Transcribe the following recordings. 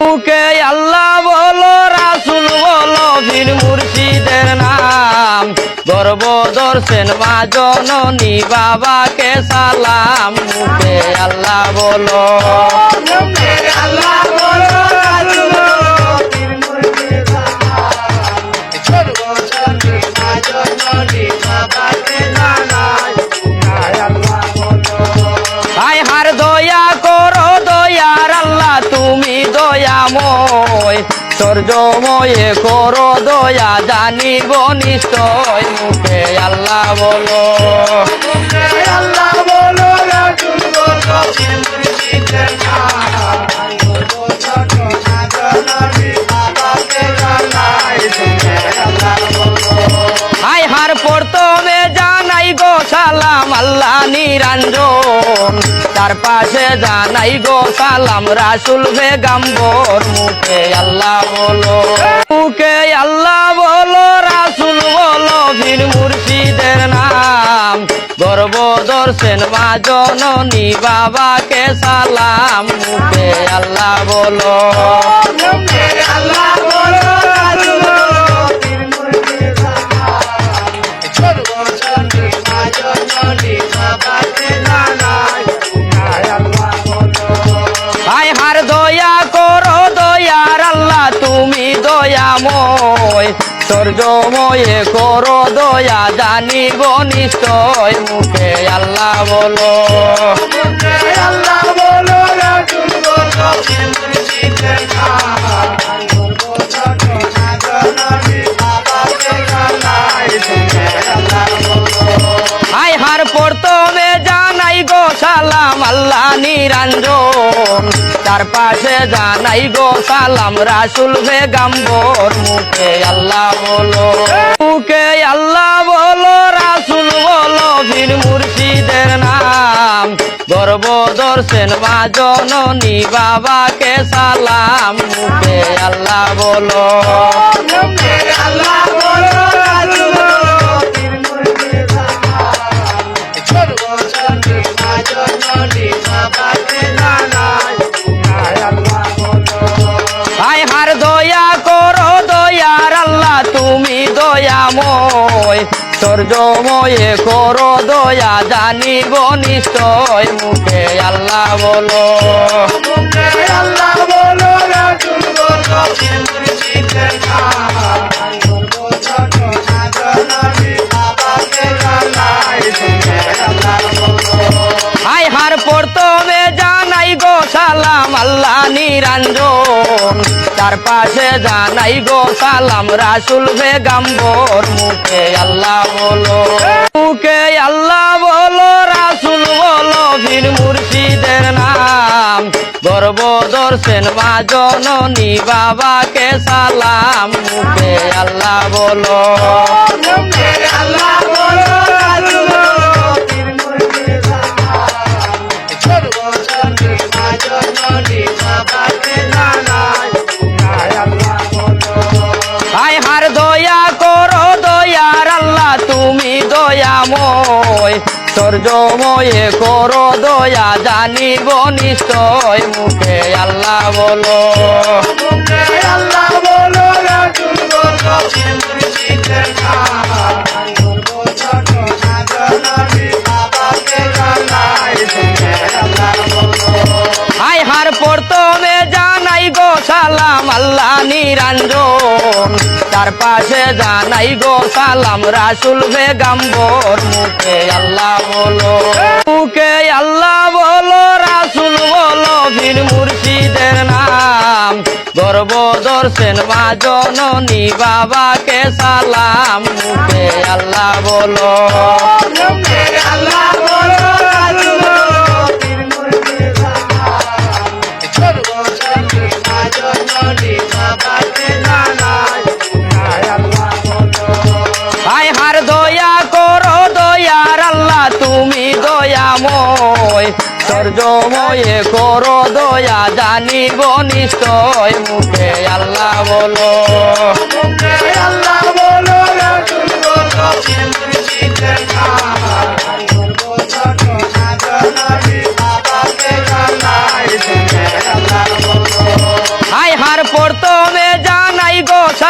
মুখে আল্লাহ বলো রাসূল বলো পীর মুর্শিদের নাম গর্ব দর্শন মা জননী বাবাকে সালাম মুখে আল্লাহ বলো মুখে আল্লাহ বলো রাসূল বলো পীর মুর্শিদের নাম গর্ব দর্শন মা জননী বাবাকে সালাম মুখে আল্লাহ বলো হায় হার দয়া করো দয়ার আল্লাহ তুমি দয়াময় সর্বময়ে করো দয়া জানিব নিশ্চয় মুখে আল্লাহ বলো মুখে আল্লাহ বলো রাসূল বলো পীর মুর্শিদের নাম গর্ব দর্শন মা জননী বাবাকে সালাম মুখে আল্লাহ বলো হায় হার প্রথমে জানাই গো সালাম আল্লাহ নিরঞ্জন তার পাশে জানাই গো সালাম রাসূল পেগম্বর মুখে আল্লাহ বলো মুখে আল্লাহ বলো রাসূল বলো পীর মুর্শিদের নাম গর্ব দর্শন মা জননী বাবাকে সালাম মুখে আল্লাহ বলো মুখে আল্লাহ বলো রাসূল বলো পীর মুর্শিদের নাম গর্ব দর্শন মা জননী বাবাকে সালাম মুখে আল্লাহ বলো হায় হার দয়া করো দয়ার আল্লাহ তুমি দয়াময় সর্বময়ে করো দয়া জানিব নিশ্চয় মুখে আল্লাহ বলো মুখে আল্লাহ বলো রাসূল বলো পীর মুর্শিদের নাম গর্ব দর্শন মা জননী বাবাকে সালাম মুখে আল্লাহ বলো হায় হার প্রথমে জানাই গো সালাম আল্লাহ নিরঞ্জন তার পাশে জানাই গো সালাম রাসূল পেগম্বর মুখে আল্লাহ বলো মুখে আল্লাহ বলো রাসূল বলো পীর মুর্শিদের নাম গর্ব দর্শন মা জননী বাবাকে সালাম মুখে আল্লাহ বলো মুখে আল্লাহ বলো রাসূল বলো পীর মুর্শিদের নাম গর্ব দর্শন মা জননী বাবাকে সালাম মুখে আল্লাহ বলো হায় হার দয়া করো দয়ার আল্লাহ তুমি দয়াময় সর্বময়ে করো দয়া জানিব নিশ্চয় মুখে আল্লাহ বলো মুখে আল্লাহ বলো রাসূল বলো পীর মুর্শিদের নাম গর্ব দর্শন মা জননী বাবাকে সালাম মুখে আল্লাহ বলো হায় হার প্রথমে জানাই গো সালাম আল্লাহ নিরঞ্জন তার পাশে জানাই গো সালাম রাসূল পেগম্বর মুখে আল্লাহ বলো মুখে আল্লাহ বলো রাসূল বলো পীর মুর্শিদের নাম গর্ব দর্শন মা জননী বাবাকে সালাম মুখে আল্লাহ বলো মুখে আল্লাহ বলো রাসূল বলো পীর মুর্শিদের নাম গর্ব দর্শন মা জননী বাবাকে সালাম মুখে আল্লাহ বলো হায় হার দয়া করো দয়ার আল্লাহ তুমি দয়াময় সর্বময়ে করো দয়া জানিব নিশ্চয় মুখে আল্লাহ বলো মুখে আল্লাহ বলো রাসূল বলো পীর মুর্শিদের নাম গর্ব দর্শন মা জননী বাবাকে সালাম মুখে আল্লাহ বলো হায় হার প্রথমে জানাই গো সালাম আল্লাহ নিরঞ্জন তার পাশে জানাই গো সালাম রাসূল পেগম্বর মুখে আল্লাহ বলো মুখে আল্লাহ বলো রাসূল বলো পীর মুর্শিদের নাম গর্ব দর্শন মা জননী বাবাকে সালাম মুখে আল্লাহ বলো মুখে আল্লাহ বলো রাসূল বলো পীর মুর্শিদের নাম গর্ব দর্শন মা জননী বাবাকে সালাম মুখে আল্লাহ বলো হায় হার দয়া করো দয়ার আল্লাহ তুমি দয়াময় সর্বময়ে করো দয়া জানিব নিশ্চয় মুখে আল্লাহ বলো মুখে আল্লাহ বলো রাসূল বলো পীর মুর্শিদের নাম গর্ব দর্শন মা জননী বাবাকে সালাম মুখে আল্লাহ বলো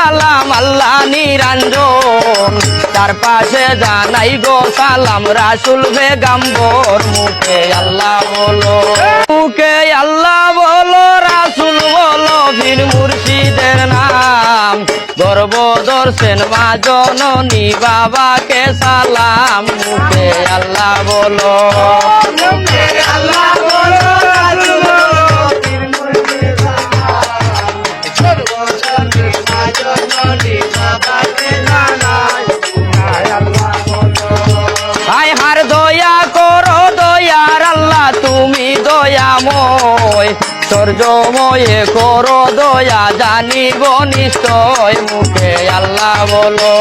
সালাম আল্লাহ নিরঞ্জন তার পাশে জানাই গো সালাম রাসুল বেগম্বর মুখে আল্লাহ বলো মুখে আল্লাহ বলো রাসুল বলো বীর মুর্শিদের নাম গর্ব দর্শন মা জননী বাবাকে সালাম মুখে আল্লাহ বলো মুখে আল্লাহ বলো রাসূল বলো পীর মুর্শিদের নাম সর্বজনে মা জননী বাবাকে জানাই আল্লাহ বলো হায় হার দয়া করো দয়ার আল্লাহ তুমি দয়াময় সর্জময়ে করো দয়া জানিব নিশ্চয় মুখে আল্লাহ বলো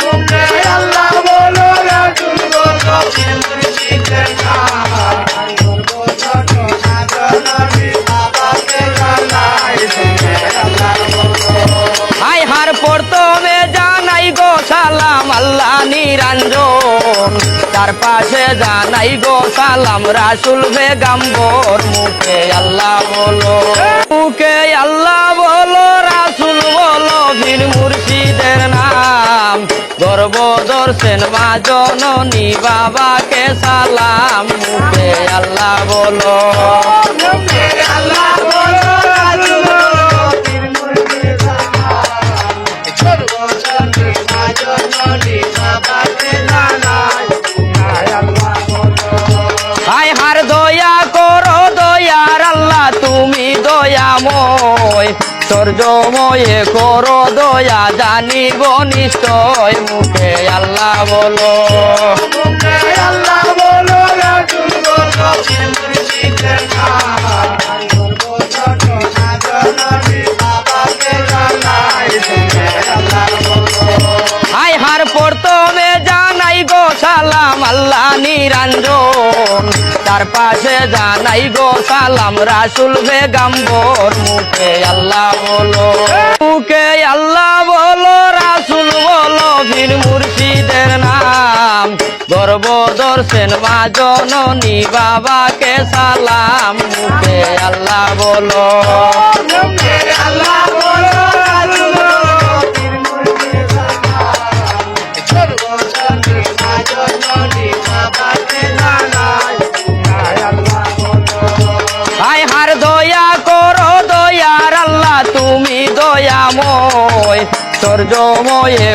মুখে আল্লাহ বলো রাসূল বলো পীর মুর্শিদের নাম সর্বজনে মা জননী বাবাকে জানাই আল্লাহ বলো হায় হার প্রথমে জানাই গো সালাম আল্লাহ নিরঞ্জন তার পাশে জানাই গো সালাম রাসুল বেগম্বর মুখে আল্লাহ বলো মুখে আল্লাহ বলো রাসুল বলো বীর মুর্শিদের নাম গর্ব দর্শন মা জননী বাবাকে সালাম মুখে আল্লাহ বলো মুখে আল্লাহ বলো রাসূল বলো পীর মুর্শিদের নাম সর্বজনে মা জননী বাবাকে জানাই আল্লাহ বলো হায় হার দয়া করো দয়ার আল্লাহ তুমি দয়াময় সর্জময়ে করো দয়া জানিব নিশ্চয় মুখে আল্লাহ বলো মুখে আল্লাহ বলো রাসূল বলো পীর মুর্শিদের নাম সর্বজনে মা জননী বাবাকে জানাই আল্লাহ বলো হায় হার প্রথমে জানাই গো সালাম আল্লাহ নিরঞ্জন তার পাশে জানাই গো সালাম রাসুল বেগম্বর মুখে আল্লাহ বলো মুখে আল্লাহ বলো রাসুল বলো বীর মুর্শিদের নাম গর্ব দর্শন মা জননী বাবাকে সালাম মুখে আল্লাহ বলো মুখে আল্লাহ বলো রাসূল বলো পীর মুর্শিদের নাম সর্বজনে মা জননী বাবাকে জানাই আল্লাহ বলো হায় হার দয়া করো দয়ার আল্লাহ তুমি দয়াময় সর্জময়ে